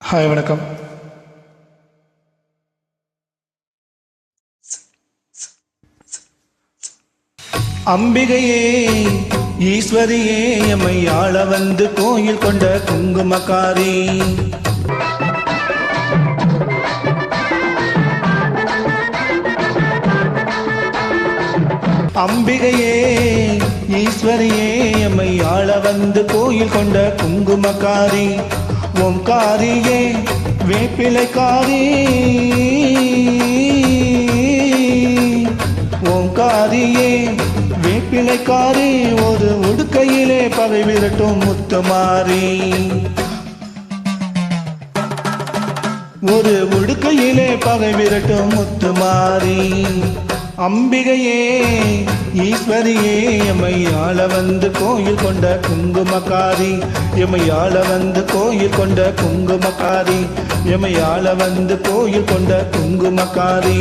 Hi வணக்கம். அம்பிகையே ஈஸ்வரியே எம்மை ஆள வந்து கோயில் கொண்ட குங்குமக்காரி. அம்பிகையே ஈஸ்வரியே எம்மை ஆள வந்து கோயில் கொண்ட குங்குமக்காரி. ஓம்காரியே வேப்பிலைக்காரி. ஓம்காரியே வேப்பிலைக்காரி. ஒரு உடுக்கையிலே பகை விரட்டும் முத்துமாரி. ஒரு உடுக்கையிலே பகை விரட்டும் முத்துமாரி. அம்பிகையே ஈஸ்வரியே எம்மை ஆள வந்து கோயில் கொண்ட குங்குமக்காரி. எம்மை ஆள வந்து கோயில் கொண்ட குங்குமக்காரி. எம்மை ஆள வந்து கோயில் கொண்ட குங்குமக்காரி.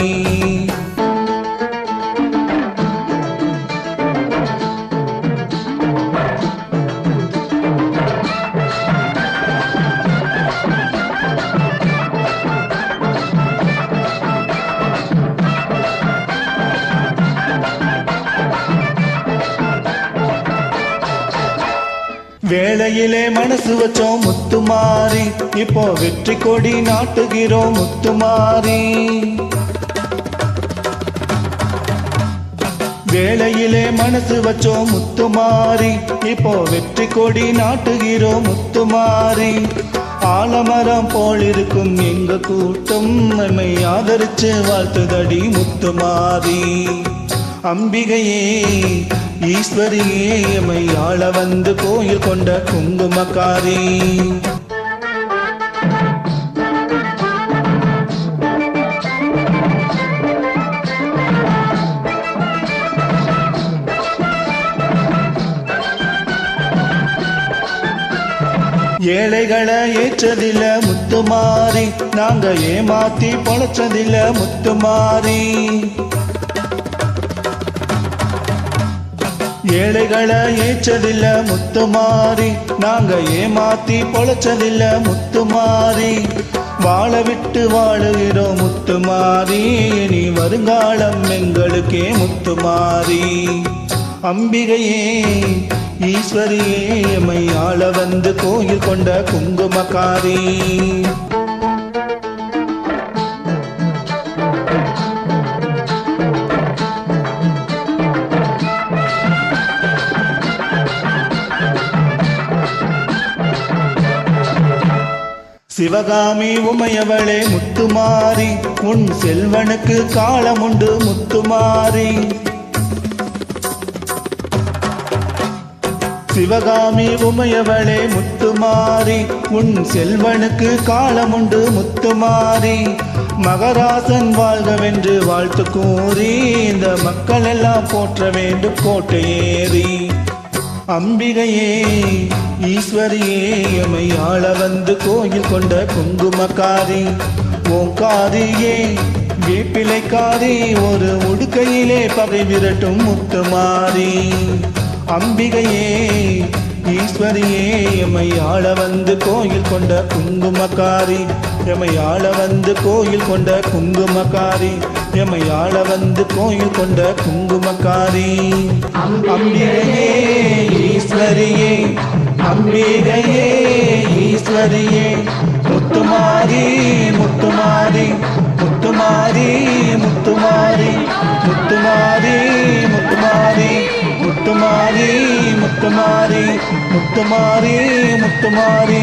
வேளையிலே மனசு வச்சோம் முத்துமாரி. இப்போ வெற்றி கொடி நாட்டுகிறோம் முத்துமாரி. வேளையிலே மனசு வச்சோம் முத்துமாரி. இப்போ வெற்றி கொடி நாட்டுகிறோம் முத்துமாரி. ஆலமரம் போல் இருக்கும் எங்க கூட்டம் நம்மை ஆதரிச்சு வாழ்த்துதடி முத்துமாரி. அம்பிகையே ஈஸ்வரியே எம்மை ஆள வந்து கோயில் கொண்ட குங்குமக்காரி. ஏழைகளை ஏற்றதில்ல முத்துமாரி. நாங்க ஏமாத்தி பொழைச்சதில்ல முத்துமாரி. ஏழைகளை ஏற்றதில்ல முத்துமாரி. நாங்க ஏமாத்தி பொழைச்சதில்ல முத்துமாரி. வாழ விட்டு வாழுகிறோம் முத்துமாரி. இனி வருங்காலம் எங்களுக்கே முத்துமாரி. அம்பிகையே ஈஸ்வரியே எம்மை ஆள வந்து கோயில் கொண்ட குங்குமக்காரி. சிவகாமி உமையவளே முத்துமாரி. உன் செல்வனுக்கு காலமுண்டு முத்துமாரி. சிவகாமி உமையவளே முத்துமாரி. உன் செல்வனுக்கு காலமுண்டு முத்துமாரி. மகராசன் வாழ்கவென்று வாழ்த்து கூறி இந்த மக்கள் எல்லாம் போற்ற வேண்டும் கோட்டையேறி. அம்பிகையே ஈஸ்வரியே எம்மை ஆள வந்து கோயில் கொண்ட குங்குமக்காரி. ஓங்காரியே வேப்பிலைக்காரி. ஒரு உடுக்கையிலே பகை விரட்டும் முத்துமாரி. அம்பிகையே ஈஸ்வரியே எம்மை ஆள வந்து கோயில் கொண்ட குங்குமக்காரி. எம்மை ஆள வந்து கோயில் கொண்ட குங்குமக்காரி. எம்மை ஆள வந்து கோயில் கொண்ட குங்குமக்காரி. அம்பிகையே ஈஸ்வரியே. அம்பிகையே ஈஸ்வரியே. முத்துமாரி முத்துமாரி முத்துமாரி முத்துமாரி முத்துமாரி முத்துமாரி முத்துமாரி முத்துமாரி முத்துமாரி முத்துமாரி.